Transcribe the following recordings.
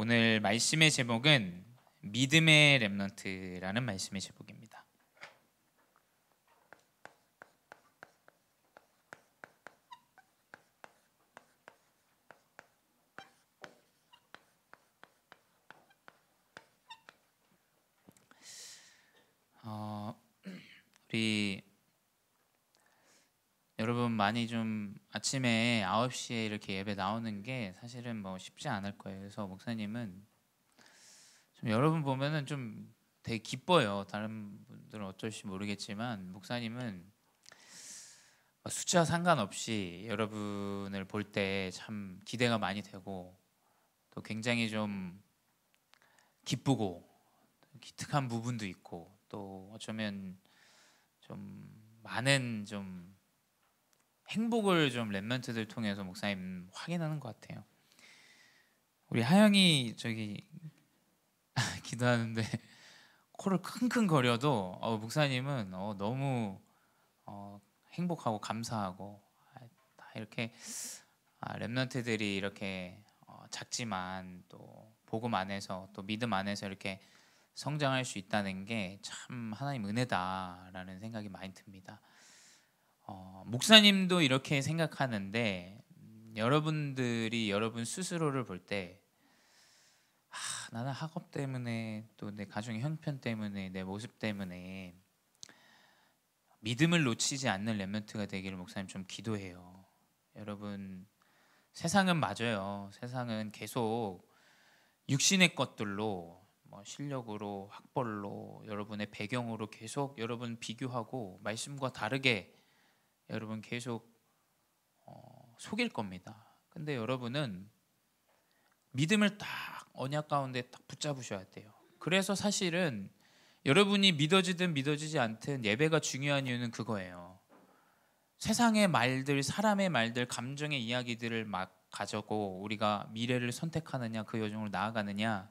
오늘 말씀의 제목은 믿음의 렘넌트라는 말씀의 제목입니다. 우리 여러분 많이 좀 아침에 9시에 이렇게 예배 나오는 게 사실은 뭐 쉽지 않을 거예요. 그래서 목사님은 좀 여러분 보면은 좀 되게 기뻐요. 다른 분들은 어쩔지 모르겠지만 목사님은 숫자 상관없이 여러분을 볼 때 참 기대가 많이 되고 또 굉장히 좀 기쁘고 기특한 부분도 있고 또 어쩌면 좀 많은 좀 행복을 좀 렘넌트들 통해서 목사님 확인하는 것 같아요. 우리 하영이 저기 기도하는데 코를 킁킁거려도 목사님은 너무 행복하고 감사하고 다 이렇게 렘넌트들이 이렇게 작지만 또 복음 안에서 또 믿음 안에서 이렇게 성장할 수 있다는 게 참 하나님 은혜다라는 생각이 많이 듭니다. 목사님도 이렇게 생각하는데 여러분들이 여러분 스스로를 볼 때 나는 학업 때문에 또 내 가정의 형편 때문에 내 모습 때문에 믿음을 놓치지 않는 렘넌트가 되기를 목사님 좀 기도해요. 여러분 세상은 맞아요. 세상은 계속 육신의 것들로 뭐 실력으로 학벌로 여러분의 배경으로 계속 여러분 비교하고 말씀과 다르게 여러분 계속 속일 겁니다. 근데 여러분은 믿음을 딱 언약 가운데 딱 붙잡으셔야 돼요. 그래서 사실은 여러분이 믿어지든 믿어지지 않든 예배가 중요한 이유는 그거예요. 세상의 말들, 사람의 말들, 감정의 이야기들을 막 가지고 우리가 미래를 선택하느냐 그 여정으로 나아가느냐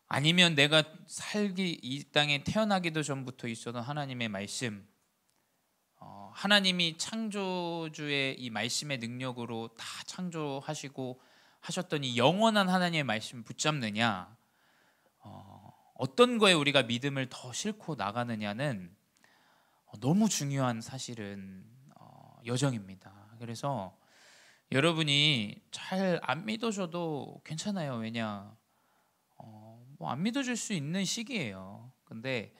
아니면 내가 살기 이 땅에 태어나기도 전부터 있었던 하나님의 말씀 하나님이 창조주의 이 말씀의 능력으로 다 창조하시고 하셨던 이 영원한 하나님의 말씀 붙잡느냐 어떤 거에 우리가 믿음을 더 싣고 나가느냐는 너무 중요한 사실은 여정입니다. 그래서 여러분이 잘 안 믿어줘도 괜찮아요. 왜냐 뭐 안 믿어줄 수 있는 시기예요. 근데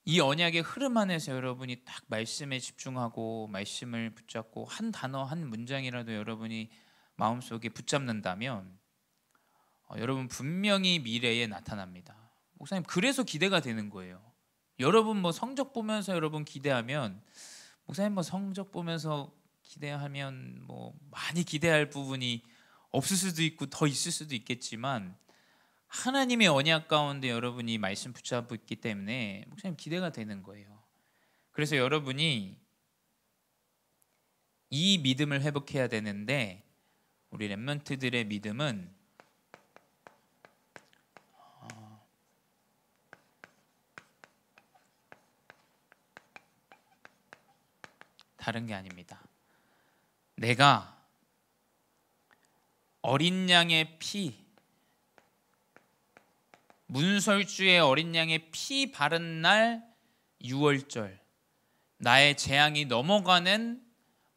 이 언약의 흐름 안에서 여러분이 딱 말씀에 집중하고 말씀을 붙잡고 한 단어 한 문장이라도 여러분이 마음속에 붙잡는다면 여러분 분명히 미래에 나타납니다. 목사님 그래서 기대가 되는 거예요. 여러분 뭐 성적 보면서 여러분 기대하면 목사님 뭐 성적 보면서 기대하면 뭐 많이 기대할 부분이 없을 수도 있고 더 있을 수도 있겠지만 하나님의 언약 가운데 여러분이 말씀 붙잡고 있기 때문에 목사님 기대가 되는 거예요. 그래서 여러분이 이 믿음을 회복해야 되는데 우리 렘넌트들의 믿음은 다른 게 아닙니다. 내가 어린 양의 피 문설주의 어린 양의 피 바른 날 6월절 나의 재앙이 넘어가는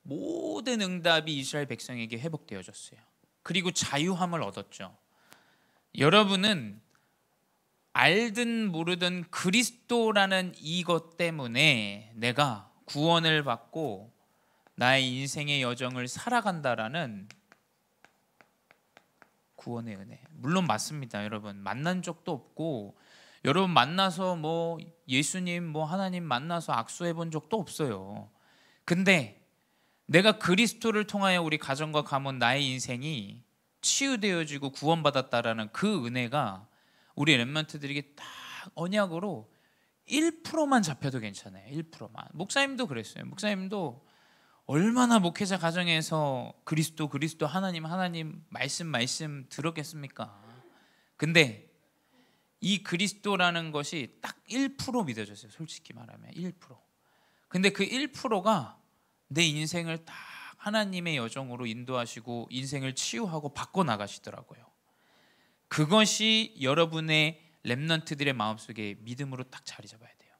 모든 응답이 이스라엘 백성에게 회복되어졌어요. 그리고 자유함을 얻었죠. 여러분은 알든 모르든 그리스도라는 이것 때문에 내가 구원을 받고 나의 인생의 여정을 살아간다라는 구원의 은혜. 물론 맞습니다. 여러분 만난 적도 없고 여러분 만나서 뭐 예수님 뭐 하나님 만나서 악수해 본 적도 없어요. 근데 내가 그리스도를 통하여 우리 가정과 가문 나의 인생이 치유되어지고 구원받았다라는 그 은혜가 우리 렘넌트들에게 딱 언약으로 1%만 잡혀도 괜찮아요. 1%만. 목사님도 그랬어요. 목사님도 얼마나 목회자 가정에서 그리스도 하나님 말씀 들었겠습니까? 근데 이 그리스도라는 것이 딱 1% 믿어졌어요. 솔직히 말하면 1%. 근데 그 1%가 내 인생을 딱 하나님의 여정으로 인도하시고 인생을 치유하고 바꿔 나가시더라고요. 그것이 여러분의 렘넌트들의 마음속에 믿음으로 딱 자리 잡아야 돼요.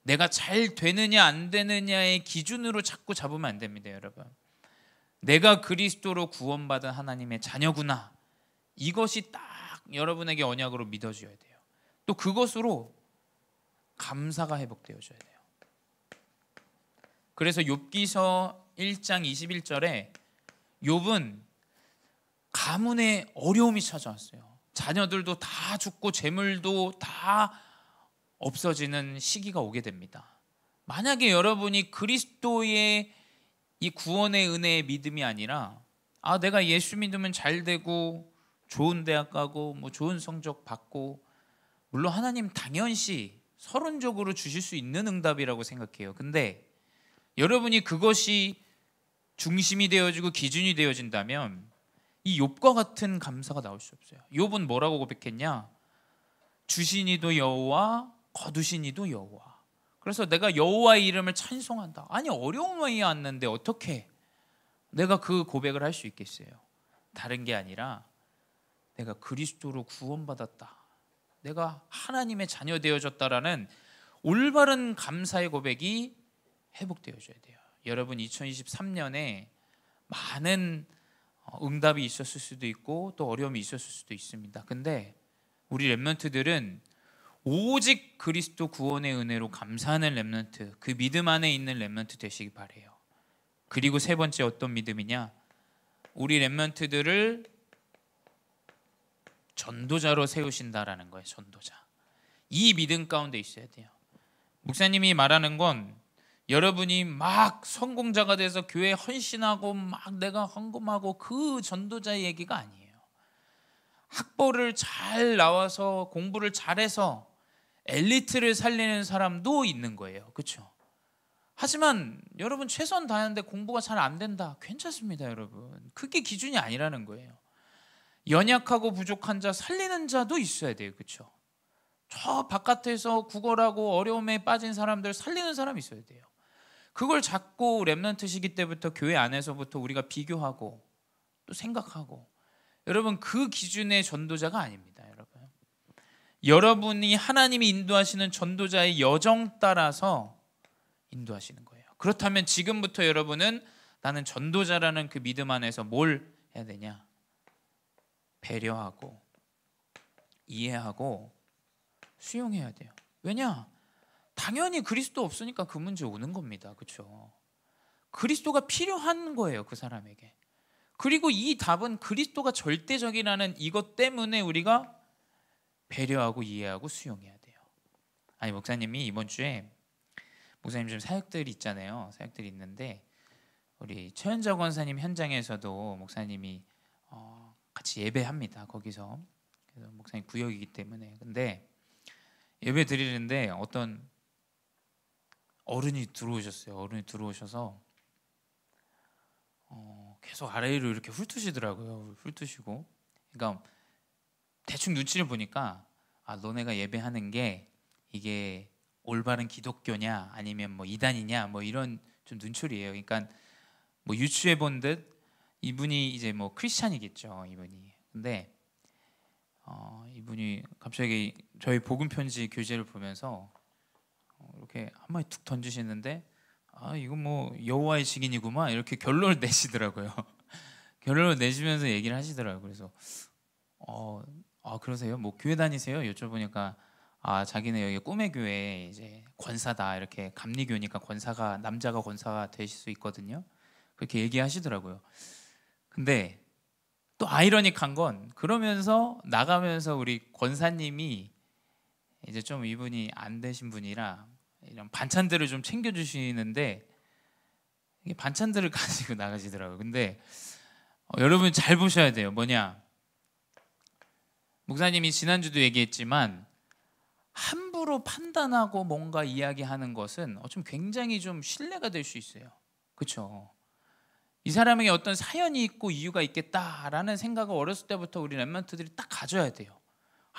내가 잘 되느냐 안 되느냐의 기준으로 자꾸 잡으면 안 됩니다, 여러분. 내가 그리스도로 구원받은 하나님의 자녀구나, 이것이 딱 여러분에게 언약으로 믿어져야 돼요. 또 그것으로 감사가 회복되어져야 돼요. 그래서 욥기서 1장 21절에 욥은 가문에 어려움이 찾아왔어요. 자녀들도 다 죽고 재물도 다 없어지는 시기가 오게 됩니다. 만약에 여러분이 그리스도의 이 구원의 은혜의 믿음이 아니라 내가 예수 믿으면 잘 되고 좋은 대학 가고 뭐 좋은 성적 받고, 물론 하나님 당연시 서론적으로 주실 수 있는 응답이라고 생각해요. 근데 여러분이 그것이 중심이 되어지고 기준이 되어진다면 이 욥과 같은 감사가 나올 수 없어요. 욥은 뭐라고 고백했냐? 주시니도 여호와, 거두시니도 여호와. 그래서 내가 여호와의 이름을 찬송한다. 아니, 어려움이 왔는데 어떻게 내가 그 고백을 할 수 있겠어요? 다른 게 아니라 내가 그리스도로 구원받았다, 내가 하나님의 자녀 되어졌다라는 올바른 감사의 고백이 회복되어져야 돼요. 여러분, 2023년에 많은 응답이 있었을 수도 있고 또 어려움이 있었을 수도 있습니다. 근데 우리 렘넌트들은 오직 그리스도 구원의 은혜로 감사하는 렘넌트, 그 믿음 안에 있는 렘넌트 되시기 바라요. 그리고 세 번째, 어떤 믿음이냐? 우리 렘넌트들을 전도자로 세우신다라는 거예요. 전도자. 이 믿음 가운데 있어야 돼요. 목사님이 말하는 건 여러분이 막 성공자가 돼서 교회에 헌신하고 막 내가 헌금하고 그 전도자의 얘기가 아니에요. 학벌을 잘 나와서 공부를 잘해서 엘리트를 살리는 사람도 있는 거예요. 그렇죠? 하지만 여러분, 최선 다하는데 공부가 잘 안 된다, 괜찮습니다, 여러분. 그게 기준이 아니라는 거예요. 연약하고 부족한 자 살리는 자도 있어야 돼요. 그렇죠? 저 바깥에서 구걸하고 어려움에 빠진 사람들 살리는 사람이 있어야 돼요. 그걸 자꾸 렘넌트 시기 때부터 교회 안에서부터 우리가 비교하고 또 생각하고, 여러분, 그 기준의 전도자가 아닙니다. 여러분, 여러분이 하나님이 인도하시는 전도자의 여정 따라서 인도하시는 거예요. 그렇다면 지금부터 여러분은 나는 전도자라는 그 믿음 안에서 뭘 해야 되냐? 배려하고 이해하고 수용해야 돼요. 왜냐? 당연히 그리스도 없으니까 그 문제 오는 겁니다. 그렇죠? 그리스도가 필요한 거예요, 그 사람에게. 그리고 이 답은 그리스도가 절대적이라는 이것 때문에 우리가 배려하고 이해하고 수용해야 돼요. 아니, 목사님이 이번 주에, 목사님 좀 사역들이 있잖아요. 사역들이 있는데 우리 최현자 권사님 현장에서도 목사님이 같이 예배합니다. 거기서. 그래서 목사님 구역이기 때문에. 근데 예배 드리는데 어떤 어른이 들어오셨어요. 어른이 들어오셔서 계속 아래로 이렇게 훑으시더라고요. 훑으시고, 그러니까 대충 눈치를 보니까 너네가 예배하는 게 이게 올바른 기독교냐 아니면 뭐 이단이냐 뭐 이런 좀 눈초리예요. 그러니까 뭐 유추해 본 듯 이분이 이제 뭐 크리스찬이겠죠, 이분이. 근데 이분이 갑자기 저희 복음 편지 교재를 보면서 이렇게 한 마디 툭 던지시는데, 이거 뭐 여호와의 증인이구만, 이렇게 결론을 내시더라고요. 결론을 내시면서 얘기를 하시더라고요. 그래서 그러세요? 뭐 교회 다니세요? 여쭤보니까 자기는 여기 꿈의 교회 이제 권사다, 이렇게 감리교니까 권사가, 남자가 권사가 되실 수 있거든요. 그렇게 얘기하시더라고요. 근데 또 아이러닉한 건, 그러면서 나가면서 우리 권사님이 이제 좀 이분이 안 되신 분이라 이런 반찬들을 좀 챙겨주시는데, 이게 반찬들을 가지고 나가시더라고요. 근데 여러분 잘 보셔야 돼요. 뭐냐, 목사님이 지난주도 얘기했지만 함부로 판단하고 뭔가 이야기하는 것은 좀 굉장히 좀 신뢰가 될 수 있어요. 그렇죠? 이 사람에게 어떤 사연이 있고 이유가 있겠다라는 생각을 어렸을 때부터 우리 렘넌트들이 딱 가져야 돼요.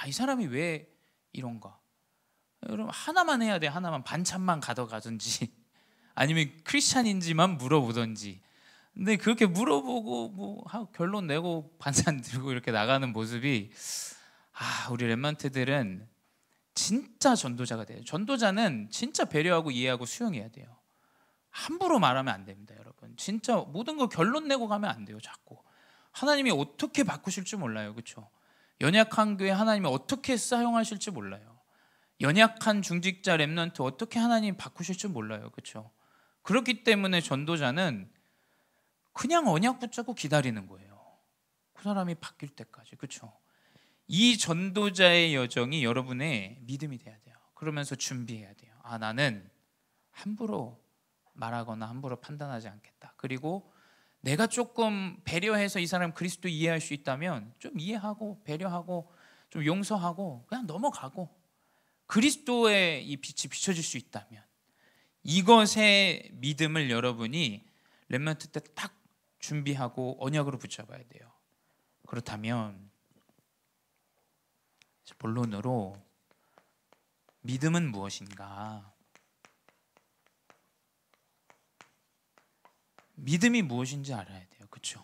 이 사람이 왜 이런가? 여러분, 하나만 해야 돼. 하나만. 반찬만 가져가든지 아니면 크리스찬인지만 물어보든지. 근데 그렇게 물어보고 뭐 결론 내고 반찬 들고 이렇게 나가는 모습이 우리 렘넌트들은 진짜 전도자가 돼요. 전도자는 진짜 배려하고 이해하고 수용해야 돼요. 함부로 말하면 안 됩니다, 여러분. 진짜 모든 거 결론 내고 가면 안 돼요. 자꾸 하나님이 어떻게 바꾸실 줄 몰라요, 그렇죠? 연약한 교회 하나님이 어떻게 사용하실지 몰라요. 연약한 중직자 렘넌트 어떻게 하나님 바꾸실 줄 몰라요, 그렇죠? 그렇기 때문에 전도자는 그냥 언약 붙잡고 기다리는 거예요. 그 사람이 바뀔 때까지, 그렇죠? 이 전도자의 여정이 여러분의 믿음이 돼야 돼요. 그러면서 준비해야 돼요. 나는 함부로 말하거나 함부로 판단하지 않겠다. 그리고 내가 조금 배려해서 이 사람 그리스도 이해할 수 있다면 좀 이해하고 배려하고 좀 용서하고 그냥 넘어가고, 그리스도의 이 빛이 비춰질 수 있다면 이것의 믿음을 여러분이 렘넌트 때 딱 준비하고 언약으로 붙잡아야 돼요. 그렇다면 본론으로 믿음은 무엇인가? 믿음이 무엇인지 알아야 돼요. 그렇죠?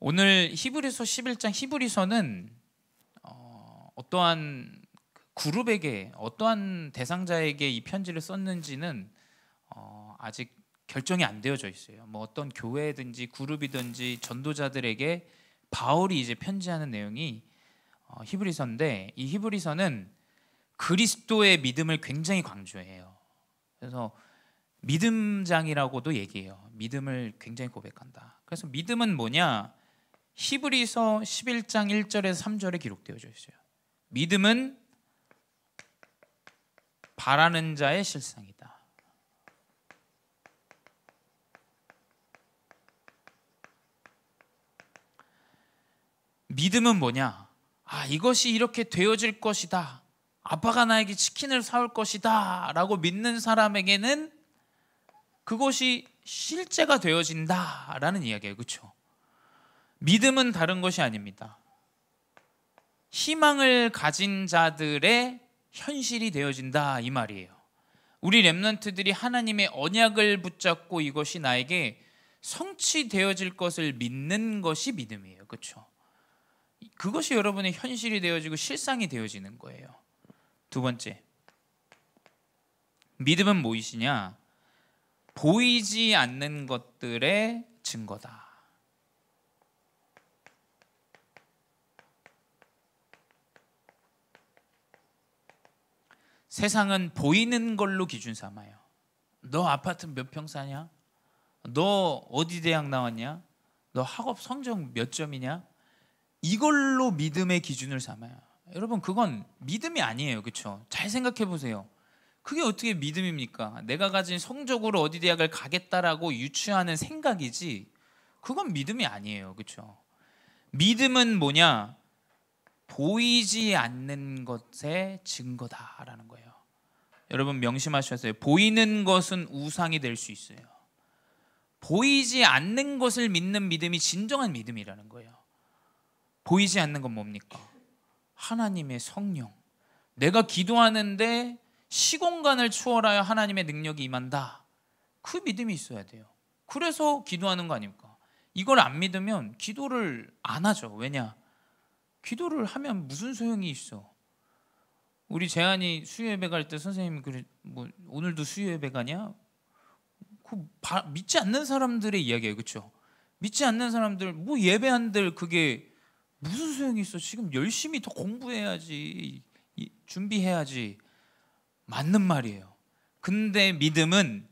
오늘 히브리서 11장 히브리서는 어떠한 그룹에게 어떠한 대상자에게 이 편지를 썼는지는 아직 결정이 안 되어져 있어요. 뭐 어떤 교회든지 그룹이든지 전도자들에게 바울이 이제 편지하는 내용이 히브리서인데, 이 히브리서는 그리스도의 믿음을 굉장히 강조해요. 그래서 믿음장이라고도 얘기해요. 믿음을 굉장히 고백한다. 그래서 믿음은 뭐냐? 히브리서 11장 1절에서 3절에 기록되어져 있어요. 믿음은 바라는 자의 실상이다. 믿음은 뭐냐? 이것이 이렇게 되어질 것이다. 아빠가 나에게 치킨을 사올 것이다 라고 믿는 사람에게는 그것이 실제가 되어진다 라는 이야기예요. 그렇죠? 믿음은 다른 것이 아닙니다. 희망을 가진 자들의 현실이 되어진다 이 말이에요. 우리 렘넌트들이 하나님의 언약을 붙잡고 이것이 나에게 성취되어질 것을 믿는 것이 믿음이에요. 그렇죠? 그것이 여러분의 현실이 되어지고 실상이 되어지는 거예요. 두 번째, 믿음은 무엇이냐? 보이지 않는 것들의 증거다. 세상은 보이는 걸로 기준 삼아요. 너 아파트 몇 평 사냐? 너 어디 대학 나왔냐? 너 학업 성적 몇 점이냐? 이걸로 믿음의 기준을 삼아요. 여러분, 그건 믿음이 아니에요. 그렇죠? 잘 생각해 보세요. 그게 어떻게 믿음입니까? 내가 가진 성적으로 어디 대학을 가겠다라고 유추하는 생각이지, 그건 믿음이 아니에요. 그렇죠? 믿음은 뭐냐? 보이지 않는 것의 증거다라는 거예요. 여러분 명심하셔야 돼요. 보이는 것은 우상이 될 수 있어요. 보이지 않는 것을 믿는 믿음이 진정한 믿음이라는 거예요. 보이지 않는 건 뭡니까? 하나님의 성령. 내가 기도하는데 시공간을 추월하여 하나님의 능력이 임한다. 그 믿음이 있어야 돼요. 그래서 기도하는 거 아닙니까? 이걸 안 믿으면 기도를 안 하죠. 왜냐? 기도를 하면 무슨 소용이 있어? 우리 재한이 수요예배 갈 때 선생님이 뭐 오늘도 수요예배 가냐? 믿지 않는 사람들의 이야기예요. 그렇죠? 믿지 않는 사람들 뭐 예배한들 그게 무슨 소용이 있어? 지금 열심히 더 공부해야지, 준비해야지. 맞는 말이에요. 근데 믿음은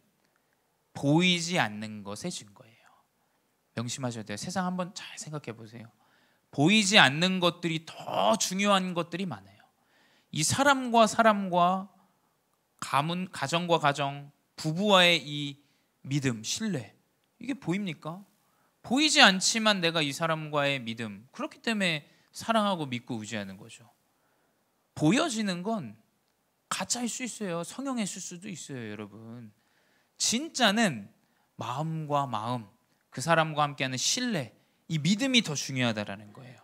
보이지 않는 것의 증거예요. 명심하셔야 돼요. 세상 한번 잘 생각해 보세요. 보이지 않는 것들이 더 중요한 것들이 많아요. 이 사람과 사람과 가문, 가정과 가정, 부부와의 이 믿음, 신뢰, 이게 보입니까? 보이지 않지만 내가 이 사람과의 믿음, 그렇기 때문에 사랑하고 믿고 의지하는 거죠. 보여지는 건 가짜일 수 있어요. 성형했을 수도 있어요. 여러분, 진짜는 마음과 마음, 그 사람과 함께하는 신뢰, 이 믿음이 더 중요하다라는 거예요.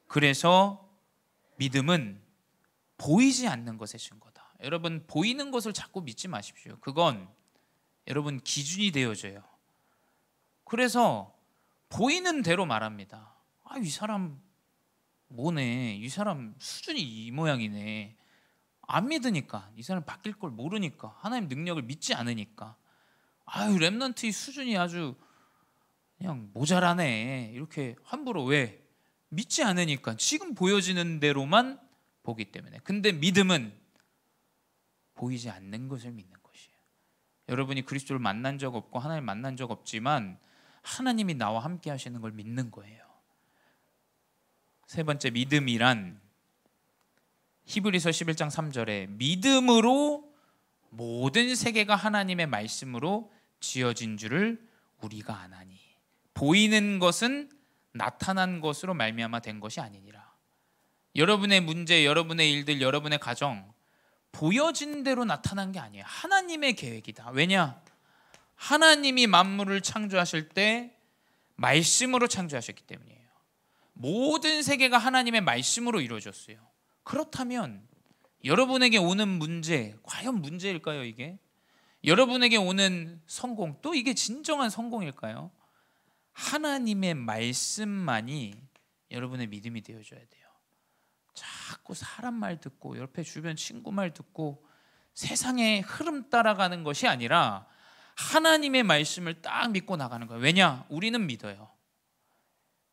그래서 믿음은 보이지 않는 것의 증거다. 여러분, 보이는 것을 자꾸 믿지 마십시오. 그건 여러분 기준이 되어져요. 그래서 보이는 대로 말합니다. 이 사람 뭐네, 이 사람 수준이 이 모양이네. 안 믿으니까, 이 사람 바뀔 걸 모르니까, 하나님 능력을 믿지 않으니까, 아유 렘넌트의 수준이 아주 그냥 모자라네, 이렇게 함부로. 왜? 믿지 않으니까, 지금 보여지는 대로만 보기 때문에. 근데 믿음은 보이지 않는 것을 믿는 것이에요. 여러분이 그리스도를 만난 적 없고 하나님 만난 적 없지만 하나님이 나와 함께 하시는 걸 믿는 거예요. 세 번째, 믿음이란 히브리서 11장 3절에 믿음으로 모든 세계가 하나님의 말씀으로 지어진 줄을 우리가 아나니, 보이는 것은 나타난 것으로 말미암아 된 것이 아니니라. 여러분의 문제, 여러분의 일들, 여러분의 가정, 보여진 대로 나타난 게 아니에요. 하나님의 계획이다. 왜냐? 하나님이 만물을 창조하실 때 말씀으로 창조하셨기 때문이에요. 모든 세계가 하나님의 말씀으로 이루어졌어요. 그렇다면 여러분에게 오는 문제, 과연 문제일까요 이게? 여러분에게 오는 성공, 또 이게 진정한 성공일까요? 하나님의 말씀만이 여러분의 믿음이 되어줘야 돼요. 자꾸 사람 말 듣고 옆에 주변 친구 말 듣고 세상의 흐름 따라가는 것이 아니라 하나님의 말씀을 딱 믿고 나가는 거예요. 왜냐? 우리는 믿어요.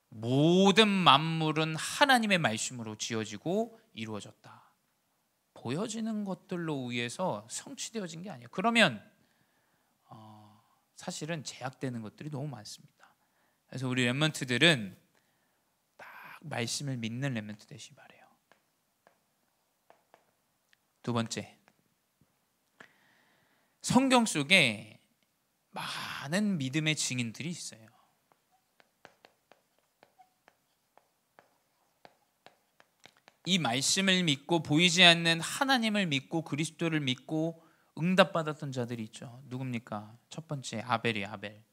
모든 만물은 하나님의 말씀으로 지어지고 이루어졌다. 보여지는 것들로 의해서 성취되어진 게 아니에요. 그러면 사실은 제약되는 것들이 너무 많습니다. 그래서 우리 렘넌트들은 딱 말씀을 믿는 렘넌트 되시기 바래요. 두 번째, 성경 속에 많은 믿음의 증인들이 있어요. 이 말씀을 믿고 보이지 않는 하나님을 믿고 그리스도를 믿고 응답받았던 자들이 있죠. 누굽니까? 첫 번째, 아벨이에요. 아벨.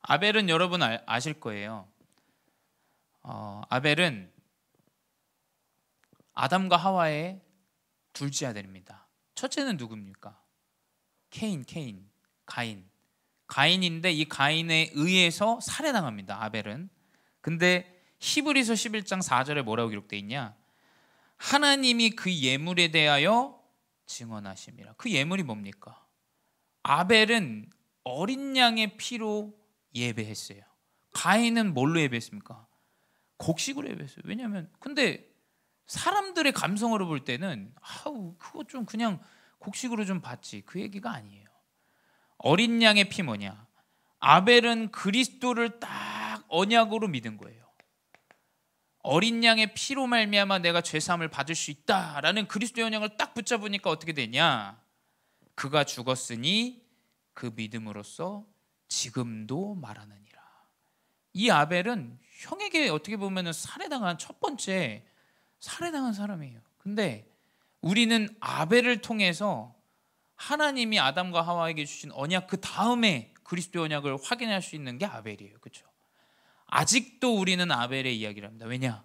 아벨은 여러분 아실 거예요. 아벨은 아담과 하와의 둘째 아들입니다. 첫째는 누굽니까? 가인인데 이 가인에 의해서 살해당합니다. 아벨은. 근데 히브리서 11장 4절에 뭐라고 기록되어 있냐? 하나님이 그 예물에 대하여 증언하심이라. 그 예물이 뭡니까? 아벨은 어린 양의 피로 예배했어요. 가인은 뭘로 예배했습니까? 곡식으로 예배했어요. 왜냐하면 근데 사람들의 감성으로 볼 때는 그거 좀 그냥 곡식으로 좀 받지, 그 얘기가 아니에요. 어린 양의 피 뭐냐? 아벨은 그리스도를 딱 언약으로 믿은 거예요. 어린 양의 피로 말미암아 내가 죄사함을 받을 수 있다라는 그리스도의 언약을 딱 붙잡으니까 어떻게 되냐? 그가 죽었으니 그 믿음으로써 지금도 말하느니라. 이 아벨은 형에게 어떻게 보면 살해당한 첫 번째 살해당한 사람이에요. 근데 우리는 아벨을 통해서 하나님이 아담과 하와에게 주신 언약, 그 다음에 그리스도의 언약을 확인할 수 있는 게 아벨이에요. 그렇죠? 아직도 우리는 아벨의 이야기를 합니다. 왜냐?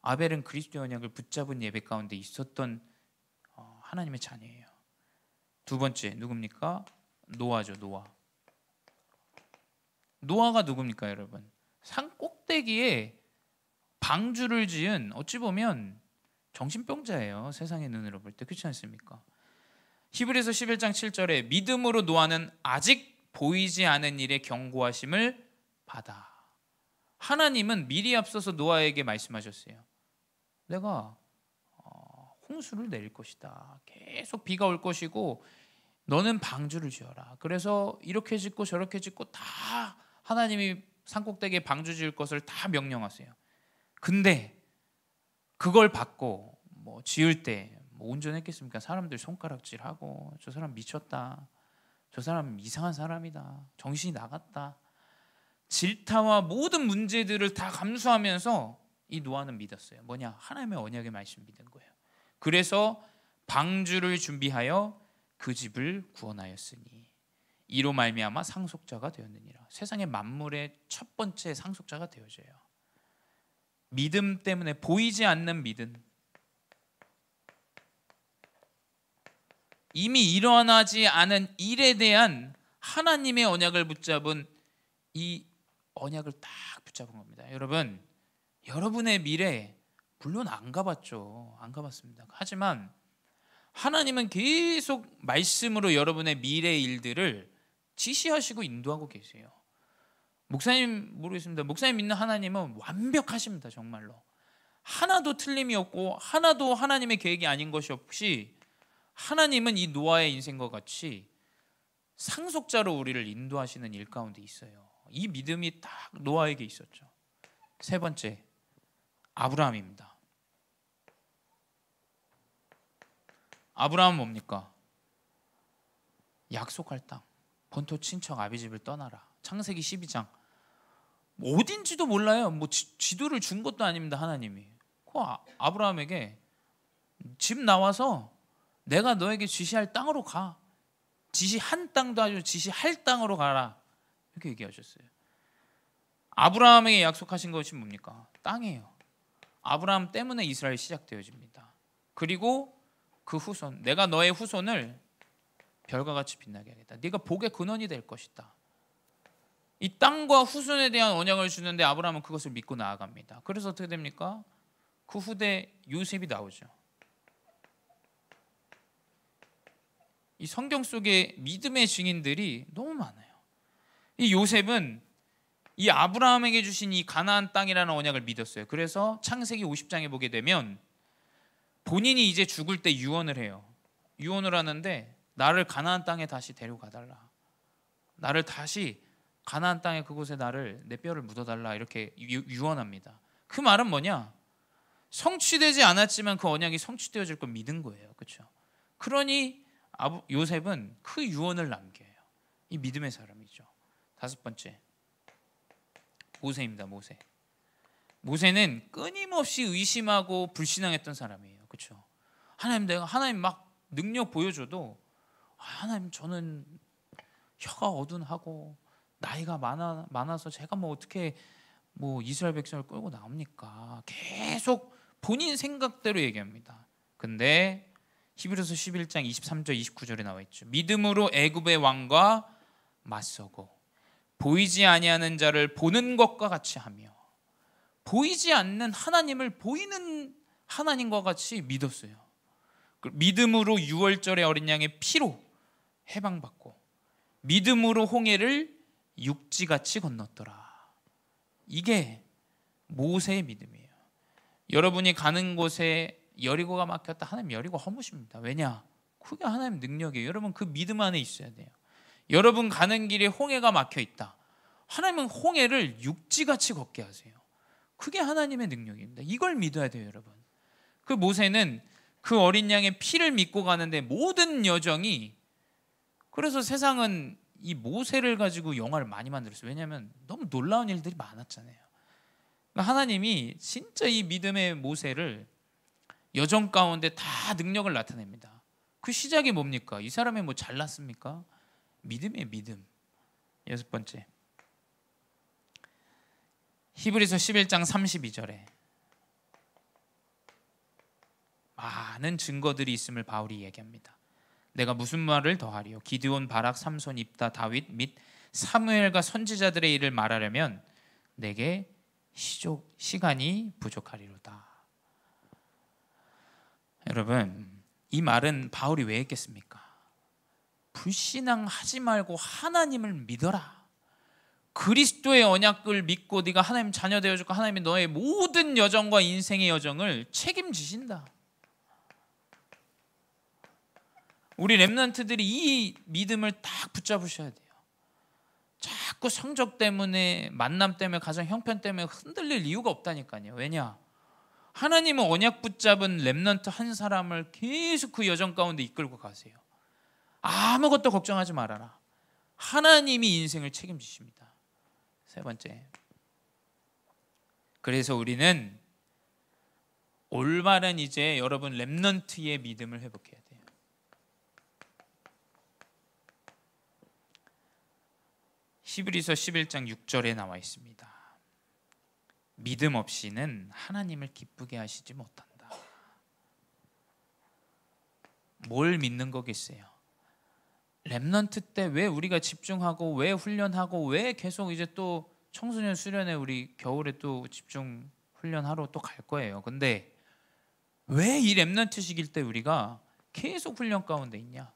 아벨은 그리스도의 언약을 붙잡은 예배 가운데 있었던 하나님의 자녀예요. 두 번째 누굽니까? 노아죠. 노아가 누굽니까 여러분? 산 꼭대기에 방주를 지은, 어찌 보면 정신병자예요. 세상의 눈으로 볼 때. 그렇지 않습니까? 히브리서 11장 7절에 믿음으로 노아는 아직 보이지 않은 일에 경고하심을 받아. 하나님은 미리 앞서서 노아에게 말씀하셨어요. 내가 홍수를 내릴 것이다. 계속 비가 올 것이고 너는 방주를 지어라. 그래서 이렇게 짓고 저렇게 짓고 다 하나님이 산꼭대기에 방주 지을 것을 다 명령하세요. 근데 그걸 받고 지을 때 온전했겠습니까? 사람들 손가락질하고 저 사람 미쳤다, 저 사람 이상한 사람이다, 정신이 나갔다, 질타와 모든 문제들을 다 감수하면서 이 노아는 믿었어요. 뭐냐? 하나님의 언약의 말씀 믿은 거예요. 그래서 방주를 준비하여 그 집을 구원하였으니 이로 말미암아 상속자가 되었느니라. 세상의 만물의 첫 번째 상속자가 되어져요. 믿음 때문에, 보이지 않는 믿음, 이미 일어나지 않은 일에 대한 하나님의 언약을 붙잡은 이 언약을 딱 붙잡은 겁니다. 여러분, 여러분의 미래 물론 안 가봤죠. 안 가봤습니다. 하지만 하나님은 계속 말씀으로 여러분의 미래 일들을 지시하시고 인도하고 계세요. 목사님 모르겠습니다. 목사님 믿는 하나님은 완벽하십니다. 정말로 하나도 틀림이 없고 하나도 하나님의 계획이 아닌 것이 없이 하나님은 이 노아의 인생과 같이 상속자로 우리를 인도하시는 일 가운데 있어요. 이 믿음이 딱 노아에게 있었죠. 세 번째, 아브라함입니다. 아브라함은 뭡니까? 약속할 땅, 본토 친척 아비 집을 떠나라. 창세기 12장. 어딘지도 몰라요. 뭐 지도를 준 것도 아닙니다. 하나님이. 그 아브라함에게 집 나와서 내가 너에게 지시할 땅으로 가. 지시한 땅도 아니고 지시할 땅으로 가라. 이렇게 얘기하셨어요. 아브라함에게 약속하신 것이 뭡니까? 땅이에요. 아브라함 때문에 이스라엘이 시작되어집니다. 그리고 그 후손, 내가 너의 후손을 별과 같이 빛나게 하겠다. 네가 복의 근원이 될 것이다. 이 땅과 후손에 대한 언약을 주는데 아브라함은 그것을 믿고 나아갑니다. 그래서 어떻게 됩니까? 그 후대 요셉이 나오죠. 이 성경 속에 믿음의 증인들이 너무 많아요. 이 요셉은 이 아브라함에게 주신 이 가나안 땅이라는 언약을 믿었어요. 그래서 창세기 50장에 보게 되면 본인이 이제 죽을 때 유언을 해요. 유언을 하는데 나를 가나안 땅에 다시 데려가달라. 나를 다시 가나안 땅에 그곳에 나를 내 뼈를 묻어달라. 이렇게 유언합니다. 그 말은 뭐냐? 성취되지 않았지만 그 언약이 성취되어질 걸 믿은 거예요. 그렇죠? 그러니 요셉은 그 유언을 남겨요. 이 믿음의 사람이죠. 다섯 번째, 모세입니다. 모세는 끊임없이 의심하고 불신앙했던 사람이에요. 그렇죠? 하나님 막 능력 보여줘도 하나님 저는 혀가 어둔하고 나이가 많아서 제가 뭐 어떻게 뭐 이스라엘 백성을 끌고 나옵니까? 계속 본인 생각대로 얘기합니다. 근데 히브리서 11장 23절 29절에 나와 있죠. 믿음으로 애굽의 왕과 맞서고 보이지 아니하는 자를 보는 것과 같이 하며, 보이지 않는 하나님을 보이는 하나님과 같이 믿었어요. 믿음으로 유월절의 어린 양의 피로 해방받고 믿음으로 홍해를 육지같이 건넜더라. 이게 모세의 믿음이에요. 여러분이 가는 곳에 여리고가 막혔다. 하나님 여리고 허무십니다. 왜냐? 그게 하나님 능력이에요. 여러분 그 믿음 안에 있어야 돼요. 여러분 가는 길에 홍해가 막혀 있다. 하나님은 홍해를 육지같이 걷게 하세요. 그게 하나님의 능력입니다. 이걸 믿어야 돼요, 여러분. 그 모세는 그 어린 양의 피를 믿고 가는데 모든 여정이, 그래서 세상은 이 모세를 가지고 영화를 많이 만들었어요. 왜냐하면 너무 놀라운 일들이 많았잖아요. 그러니까 하나님이 진짜 이 믿음의 모세를 여정 가운데 다 능력을 나타냅니다. 그 시작이 뭡니까? 이 사람이 뭐 잘났습니까? 믿음이에요, 믿음. 여섯 번째, 히브리서 11장 32절에 많은 증거들이 있음을 바울이 얘기합니다. 내가 무슨 말을 더하리요? 기드온, 바락, 삼손, 입다, 다윗 및 사무엘과 선지자들의 일을 말하려면 내게 시간이 부족하리로다. 여러분, 이 말은 바울이 왜 했겠습니까? 불신앙하지 말고 하나님을 믿어라. 그리스도의 언약을 믿고 네가 하나님 자녀 되어줄까? 하나님이 너의 모든 여정과 인생의 여정을 책임지신다. 우리 렘넌트들이 이 믿음을 딱 붙잡으셔야 돼요. 자꾸 성적 때문에, 만남 때문에, 가정 형편 때문에 흔들릴 이유가 없다니까요. 왜냐? 하나님은 언약 붙잡은 렘넌트 한 사람을 계속 그 여정 가운데 이끌고 가세요. 아무것도 걱정하지 말아라. 하나님이 인생을 책임지십니다. 세 번째, 그래서 우리는 올바른 이제 여러분 렘넌트의 믿음을 회복해야 돼요. 히브리서 11장 6절에 나와 있습니다. 믿음 없이는 하나님을 기쁘게 하시지 못한다. 뭘 믿는 거겠어요? 렘넌트 때 왜 우리가 집중하고 왜 훈련하고 왜 계속 이제 또 청소년 수련회 우리 겨울에 또 집중 훈련하러 또 갈 거예요. 근데 왜 이 렘넌트 시기일 때 우리가 계속 훈련 가운데 있냐?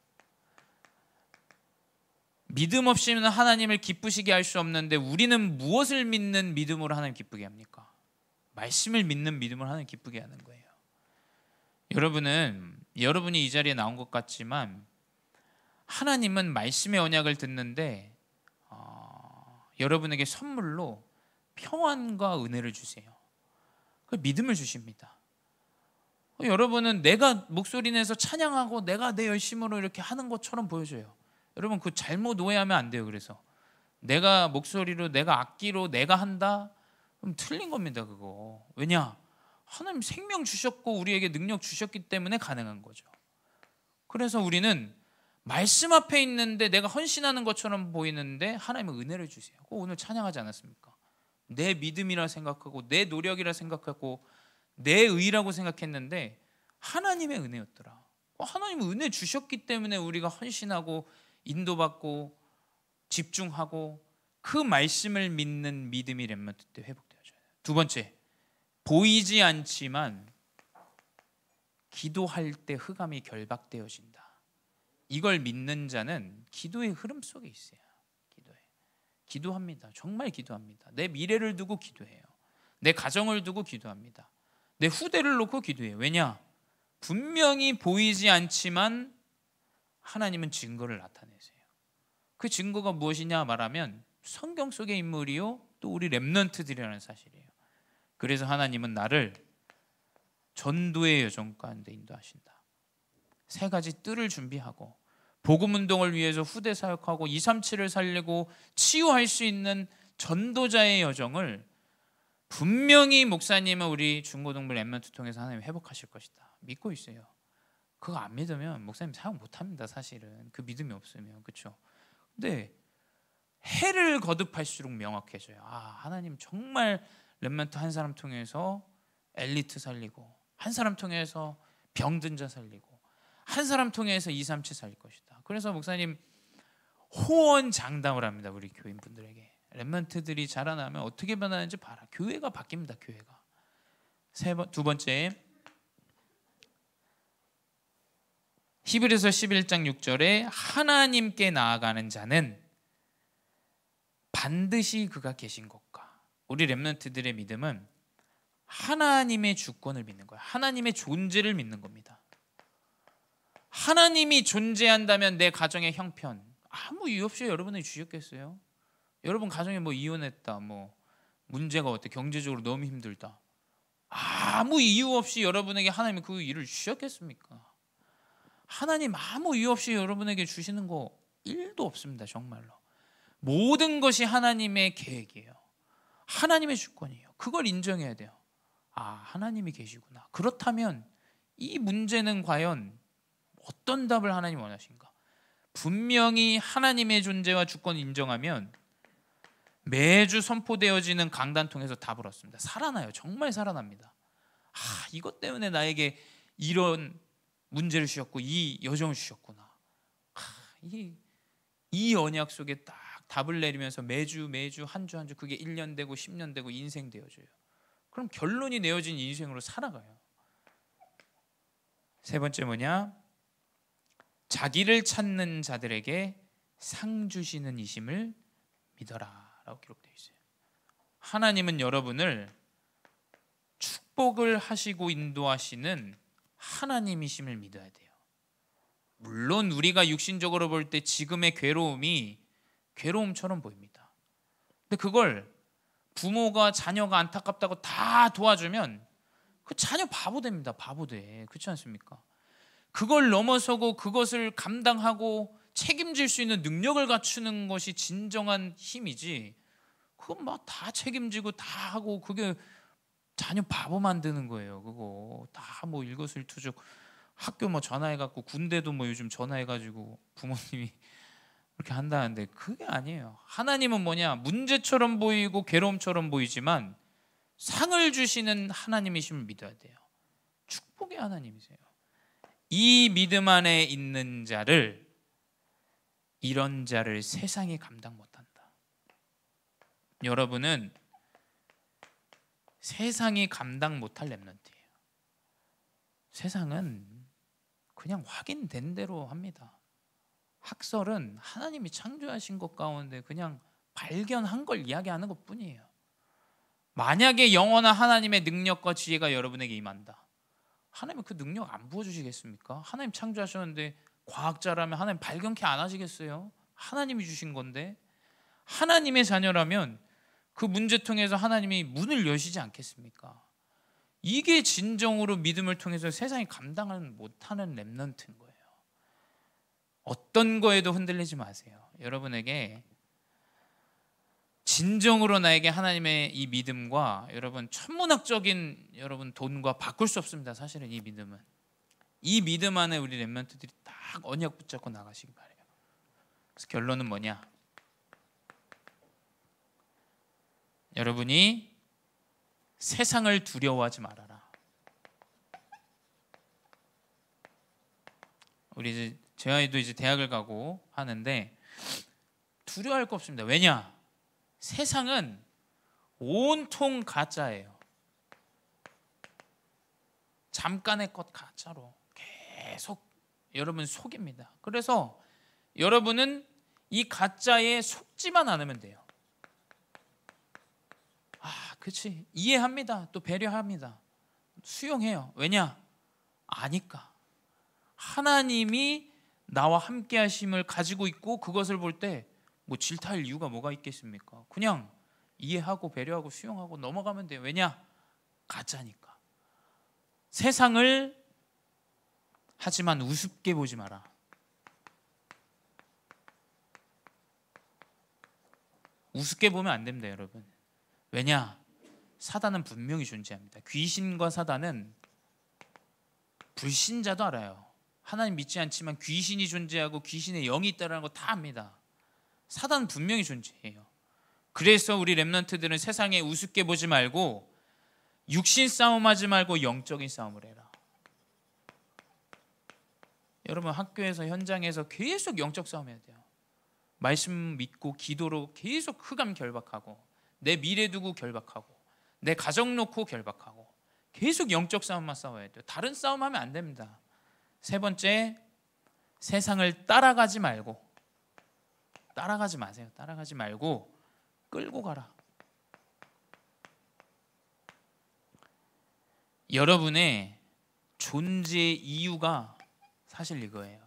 믿음 없이는 하나님을 기쁘시게 할 수 없는데 우리는 무엇을 믿는 믿음으로 하나님 기쁘게 합니까? 말씀을 믿는 믿음으로 하나님 기쁘게 하는 거예요. 여러분이 이 자리에 나온 것 같지만 하나님은 말씀의 언약을 듣는데 여러분에게 선물로 평안과 은혜를 주세요. 그 믿음을 주십니다. 여러분은 내가 목소리 내서 찬양하고 내가 내 열심으로 이렇게 하는 것처럼 보여져요. 여러분 그 잘못 오해하면 안 돼요. 그래서 내가 목소리로 내가 악기로 내가 한다? 그럼 틀린 겁니다. 그거. 왜냐? 하나님 생명 주셨고 우리에게 능력 주셨기 때문에 가능한 거죠. 그래서 우리는 말씀 앞에 있는데 내가 헌신하는 것처럼 보이는데 하나님은 은혜를 주세요. 오늘 찬양하지 않았습니까? 내 믿음이라 생각하고 내 노력이라 생각하고 내 의라고 생각했는데 하나님의 은혜였더라. 하나님은 은혜 주셨기 때문에 우리가 헌신하고 인도받고 집중하고 그 말씀을 믿는 믿음이 렘넌트 때 회복되어져요. 두 번째, 보이지 않지만 기도할 때 흑암이 결박되어진다. 이걸 믿는 자는 기도의 흐름 속에 있어요. 기도합니다. 정말 기도합니다. 내 미래를 두고 기도해요. 내 가정을 두고 기도합니다. 내 후대를 놓고 기도해요. 왜냐? 분명히 보이지 않지만 하나님은 증거를 나타내세요. 그 증거가 무엇이냐 말하면 성경 속의 인물이요 또 우리 렘넌트들이라는 사실이에요. 그래서 하나님은 나를 전도의 여정 가운데 인도하신다. 세 가지 뜰을 준비하고 복음 운동을 위해서 후대 사역하고 237을 살리고 치유할 수 있는 전도자의 여정을 분명히 목사님은 우리 중고등부 렘넌트 통해서 하나님 회복하실 것이다. 믿고 있어요. 그거 안 믿으면 목사님 사역 못합니다. 사실은 그 믿음이 없으면. 그렇죠? 근데 해를 거듭할수록 명확해져요. 하나님 정말 렘넌트 한 사람 통해서 엘리트 살리고 한 사람 통해서 병든 자 살리고 한 사람 통해서 237 살릴 것이다. 그래서 목사님 호언장담을 합니다. 우리 교인분들에게 렘넌트들이 자라나면 어떻게 변하는지 봐라. 교회가 바뀝니다. 교회가. 두 번째, 히브리서 11장 6절에 하나님께 나아가는 자는 반드시 그가 계신 것과, 우리 렘넌트들의 믿음은 하나님의 주권을 믿는 거예요. 하나님의 존재를 믿는 겁니다. 하나님이 존재한다면 내 가정의 형편 아무 이유 없이 여러분이 주셨겠어요? 여러분 가정에 이혼했다, 문제가 어때, 경제적으로 너무 힘들다, 아무 이유 없이 여러분에게 하나님이 그 일을 주셨겠습니까? 하나님 아무 이유 없이 여러분에게 주시는 거 1도 없습니다. 정말로 모든 것이 하나님의 계획이에요. 하나님의 주권이에요. 그걸 인정해야 돼요. 하나님이 계시구나. 그렇다면 이 문제는 과연 어떤 답을 하나님 원하신가? 분명히 하나님의 존재와 주권을 인정하면 매주 선포되어지는 강단 통해서 답을 얻습니다. 살아나요. 정말 살아납니다. 이것 때문에 나에게 이런 문제를 주셨고 이 여정을 주셨구나. 이 언약 속에 딱 답을 내리면서 매주 한 주 한 주 그게 1년 되고 10년 되고 인생 되어져요. 그럼 결론이 내어진 인생으로 살아가요. 세 번째 뭐냐? 자기를 찾는 자들에게 상 주시는 이심을 믿어라 라고 기록되어 있어요. 하나님은 여러분을 축복을 하시고 인도하시는 하나님이심을 믿어야 돼요. 물론 우리가 육신적으로 볼 때 지금의 괴로움이 괴로움처럼 보입니다. 근데 그걸 부모가 자녀가 안타깝다고 다 도와주면 그 자녀 바보 됩니다. 바보 돼. 그렇지 않습니까? 그걸 넘어서고 그것을 감당하고 책임질 수 있는 능력을 갖추는 것이 진정한 힘이지, 그건 막 다 책임지고 다 하고 그게 자녀 바보 만드는 거예요. 그거 다 일거수일투족 학교 전화해갖고, 군대도 요즘 전화해가지고 부모님이 그렇게 한다는데 그게 아니에요. 하나님은 뭐냐? 문제처럼 보이고 괴로움처럼 보이지만 상을 주시는 하나님이심을 믿어야 돼요. 축복의 하나님이세요. 이 믿음 안에 있는 자를, 이런 자를 세상이 감당 못한다. 여러분은 세상이 감당 못할 렘넌트예요. 세상은 그냥 확인된 대로 합니다. 학설은 하나님이 창조하신 것 가운데 그냥 발견한 걸 이야기하는 것뿐이에요. 만약에 영원한 하나님의 능력과 지혜가 여러분에게 임한다, 하나님은 그 능력 안 부어주시겠습니까? 하나님 창조하셨는데 과학자라면 하나님 발견케 안 하시겠어요? 하나님이 주신 건데. 하나님의 자녀라면 그 문제통에서 하나님이 문을 여시지 않겠습니까? 이게 진정으로 믿음을 통해서 세상이 감당을 못하는 렘넌트인 거예요. 어떤 거에도 흔들리지 마세요. 여러분에게 진정으로 나에게 하나님의 이 믿음과, 여러분 천문학적인 여러분 돈과 바꿀 수 없습니다. 사실은 이 믿음은, 이 믿음 안에 우리 렘넌트들이 딱 언약 붙잡고 나가시기 바래요. 그래서 결론은 뭐냐? 여러분이 세상을 두려워하지 말아라. 우리 이제 제 아이도 이제 대학을 가고 하는데 두려워할 거 없습니다. 왜냐? 세상은 온통 가짜예요. 잠깐의 것 가짜로 계속 여러분 속입니다. 그래서 여러분은 이 가짜에 속지만 않으면 돼요. 그치, 이해합니다. 또 배려합니다. 수용해요. 왜냐? 아니까. 하나님이 나와 함께 하심을 가지고 있고, 그것을 볼 때 뭐 질타할 이유가 뭐가 있겠습니까? 그냥 이해하고 배려하고 수용하고 넘어가면 돼요. 왜냐? 가짜니까. 세상을 하지만 우습게 보지 마라. 우습게 보면 안 됩니다, 여러분. 왜냐? 사단은 분명히 존재합니다. 귀신과 사단은 불신자도 알아요. 하나님 믿지 않지만 귀신이 존재하고 귀신의 영이 있다는 거 다 압니다. 사단은 분명히 존재해요. 그래서 우리 렘넌트들은 세상에 우습게 보지 말고 육신 싸움하지 말고 영적인 싸움을 해라. 여러분 학교에서 현장에서 계속 영적 싸움해야 돼요. 말씀 믿고 기도로 계속 흑암 결박하고, 내 미래 두고 결박하고, 내 가정 놓고 결박하고, 계속 영적 싸움만 싸워야 돼요. 다른 싸움하면 안 됩니다. 세 번째, 세상을 따라가지 말고, 따라가지 마세요. 따라가지 말고 끌고 가라. 여러분의 존재의 이유가 사실 이거예요.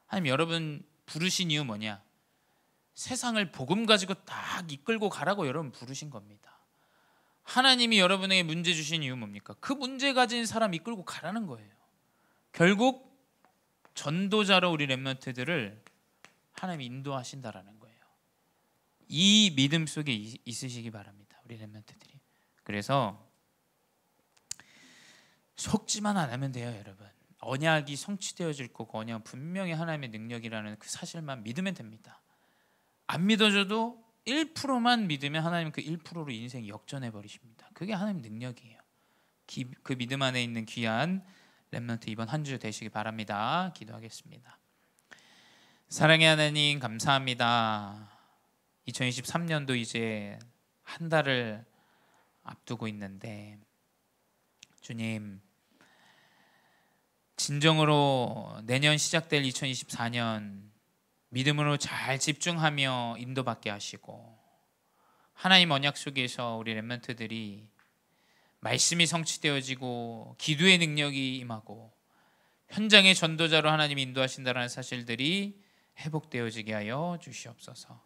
하나님 여러분 부르신 이유 뭐냐? 세상을 복음 가지고 딱 이끌고 가라고 여러분 부르신 겁니다. 하나님이 여러분에게 문제 주신 이유 뭡니까? 그 문제 가진 사람 이끌고 가라는 거예요. 결국 전도자로 우리 렘넌트들을 하나님이 인도하신다라는 거예요. 이 믿음 속에 있으시기 바랍니다, 우리 렘넌트들이. 그래서 속지만 않으면 돼요, 여러분. 언약이 성취되어질 거고, 언약은 분명히 하나님의 능력이라는 그 사실만 믿으면 됩니다. 안 믿어줘도 1%만 믿으면 하나님 그 1%로 인생 역전해 버리십니다. 그게 하나님 능력이에요. 그 믿음 안에 있는 귀한 렘넌트 이번 한 주 되시기 바랍니다. 기도하겠습니다. 사랑의 하나님 감사합니다. 2023년도 이제 한 달을 앞두고 있는데, 주님 진정으로 내년 시작될 2024년 믿음으로 잘 집중하며 인도받게 하시고, 하나님 언약 속에서 우리 렘넌트들이 말씀이 성취되어지고 기도의 능력이 임하고 현장의 전도자로 하나님이 인도하신다는 사실들이 회복되어지게 하여 주시옵소서.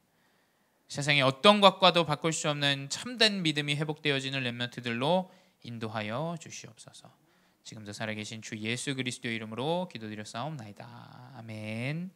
세상의 어떤 것과도 바꿀 수 없는 참된 믿음이 회복되어지는 렘넌트들로 인도하여 주시옵소서. 지금도 살아계신 주 예수 그리스도의 이름으로 기도드렸사옵나이다. 아멘.